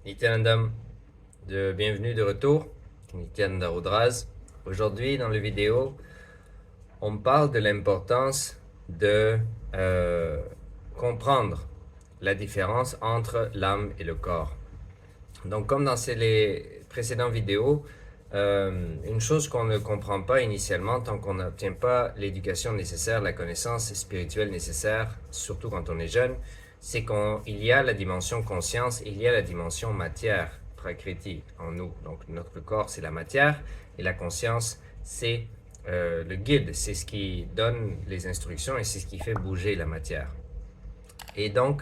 Nityanandam, bienvenue de retour, Nityananda Rudras. Aujourd'hui, dans la vidéo, on parle de l'importance de comprendre la différence entre l'âme et le corps. Donc, comme dans les précédentes vidéos, une chose qu'on ne comprend pas initialement tant qu'on n'obtient pas l'éducation nécessaire, la connaissance spirituelle nécessaire, surtout quand on est jeune, c'est qu'il y a la dimension conscience, il y a la dimension matière, prakriti, en nous. Donc notre corps, c'est la matière, et la conscience, c'est le guide, c'est ce qui donne les instructions et c'est ce qui fait bouger la matière. Et donc,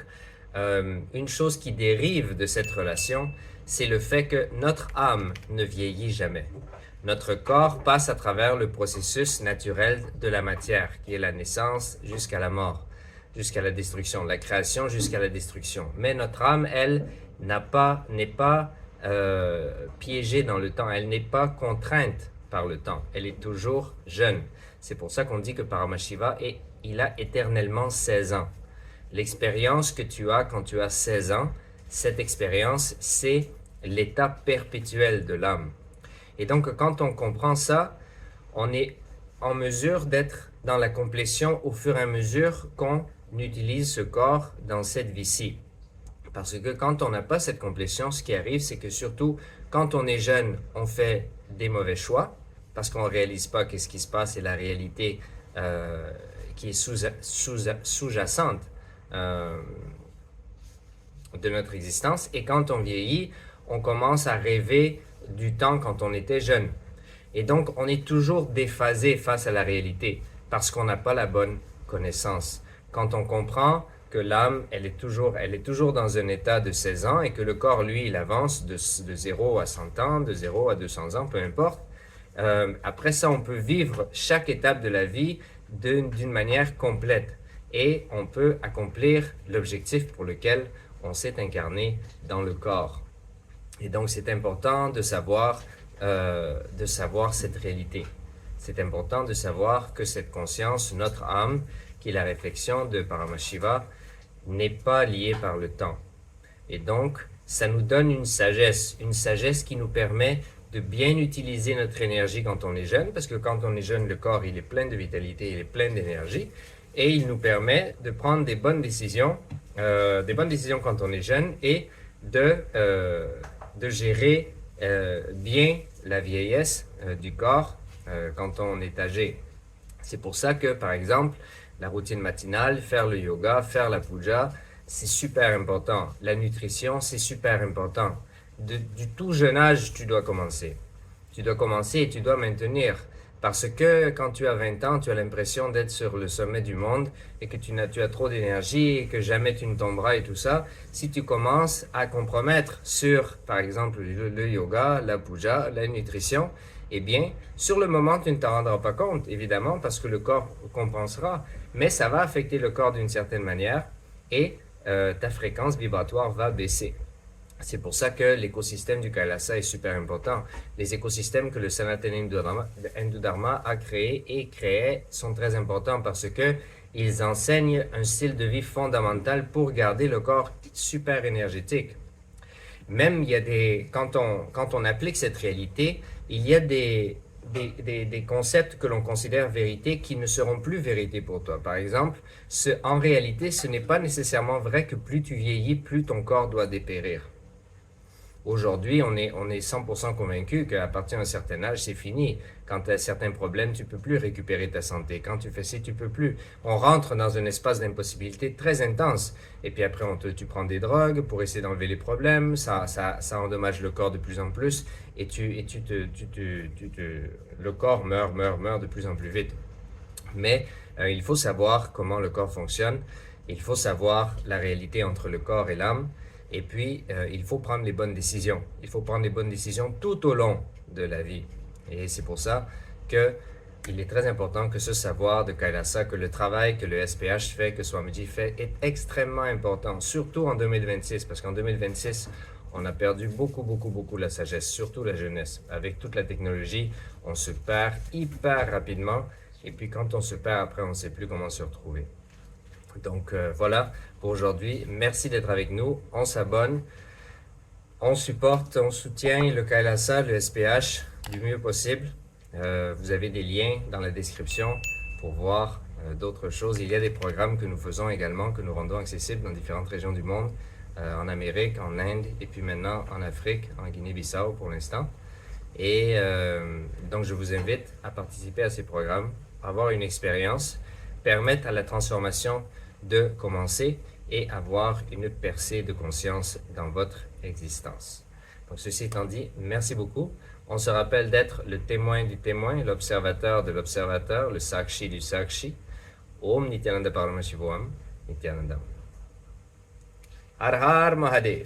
une chose qui dérive de cette relation, c'est le fait que notre âme ne vieillit jamais. Notre corps passe à travers le processus naturel de la matière, qui est la naissance jusqu'à la mort, jusqu'à la destruction, la création jusqu'à la destruction. Mais notre âme, elle, n'est pas piégée dans le temps, elle n'est pas contrainte par le temps, elle est toujours jeune. C'est pour ça qu'on dit que Paramashiva, il a éternellement 16 ans. L'expérience que tu as quand tu as 16 ans, cette expérience, c'est l'état perpétuel de l'âme. Et donc, quand on comprend ça, on est en mesure d'être dans la complétion au fur et à mesure qu'on utilise ce corps dans cette vie-ci. Parce que quand on n'a pas cette complétion, ce qui arrive, c'est que surtout, quand on est jeune, on fait des mauvais choix, parce qu'on ne réalise pas qu'est-ce qui se passe et la réalité qui est sous-jacente de notre existence. Et quand on vieillit, on commence à rêver du temps quand on était jeune. Et donc, on est toujours déphasé face à la réalité parce qu'on n'a pas la bonne connaissance. Quand on comprend que l'âme, elle est toujours dans un état de 16 ans et que le corps, lui, il avance de 0 à 100 ans, de 0 à 200 ans, peu importe. Après ça, on peut vivre chaque étape de la vie d'une manière complète et on peut accomplir l'objectif pour lequel on s'est incarné dans le corps. Et donc, c'est important de savoir cette réalité. C'est important de savoir que cette conscience, notre âme, qui est la réflexion de Paramashiva, n'est pas liée par le temps. Et donc, ça nous donne une sagesse qui nous permet de bien utiliser notre énergie quand on est jeune, parce que quand on est jeune, le corps, il est plein de vitalité, il est plein d'énergie, et il nous permet de prendre des bonnes décisions quand on est jeune, et de gérer bien la vieillesse du corps quand on est âgé. C'est pour ça que, par exemple, la routine matinale, faire le yoga, faire la puja, c'est super important. La nutrition, c'est super important. Du tout jeune âge, tu dois commencer. Tu dois commencer et tu dois maintenir. Parce que quand tu as 20 ans, tu as l'impression d'être sur le sommet du monde et que tu as trop d'énergie et que jamais tu ne tomberas et tout ça. Si tu commences à compromettre sur, par exemple, le yoga, la puja, la nutrition, eh bien, sur le moment, tu ne t'en rendras pas compte, évidemment, parce que le corps compensera, mais ça va affecter le corps d'une certaine manière et ta fréquence vibratoire va baisser. C'est pour ça que l'écosystème du Kailasa est super important. Les écosystèmes que le Sanatana Hindu Dharma a créés et créés sont très importants parce que ils enseignent un style de vie fondamental pour garder le corps super énergétique. Même quand on applique cette réalité, il y a des concepts que l'on considère vérité qui ne seront plus vérité pour toi. Par exemple, en réalité, ce n'est pas nécessairement vrai que plus tu vieillis, plus ton corps doit dépérir. Aujourd'hui, on est 100% convaincu qu'à partir d'un certain âge, c'est fini. Quand tu as certains problèmes, tu ne peux plus récupérer ta santé. Quand tu fais ci, tu ne peux plus. On rentre dans un espace d'impossibilité très intense. Et puis après, tu prends des drogues pour essayer d'enlever les problèmes. Ça endommage le corps de plus en plus. Et le corps meurt de plus en plus vite. Mais il faut savoir comment le corps fonctionne. Il faut savoir la réalité entre le corps et l'âme. Et puis, il faut prendre les bonnes décisions. Il faut prendre les bonnes décisions tout au long de la vie. Et c'est pour ça qu'il est très important que ce savoir de Kailasa, que le travail que le SPH fait, que Swamiji fait, est extrêmement important, surtout en 2026, parce qu'en 2026, on a perdu beaucoup la sagesse, surtout la jeunesse. Avec toute la technologie, on se perd hyper rapidement. Et puis, quand on se perd après, on ne sait plus comment se retrouver. Donc voilà pour aujourd'hui. Merci d'être avec nous. On s'abonne. On supporte, on soutient le Kailasa, le SPH du mieux possible. Vous avez des liens dans la description pour voir d'autres choses. Il y a des programmes que nous faisons également, que nous rendons accessibles dans différentes régions du monde, en Amérique, en Inde et puis maintenant en Afrique, en Guinée-Bissau pour l'instant. Et donc je vous invite à participer à ces programmes, avoir une expérience, permettre à la transformation de commencer et avoir une percée de conscience dans votre existence. Donc ceci étant dit, merci beaucoup. On se rappelle d'être le témoin du témoin, l'observateur de l'observateur, le sakshi du sakshi. Om Nityananda Parama Shivoham, Nityananda. Har Har Mahadev.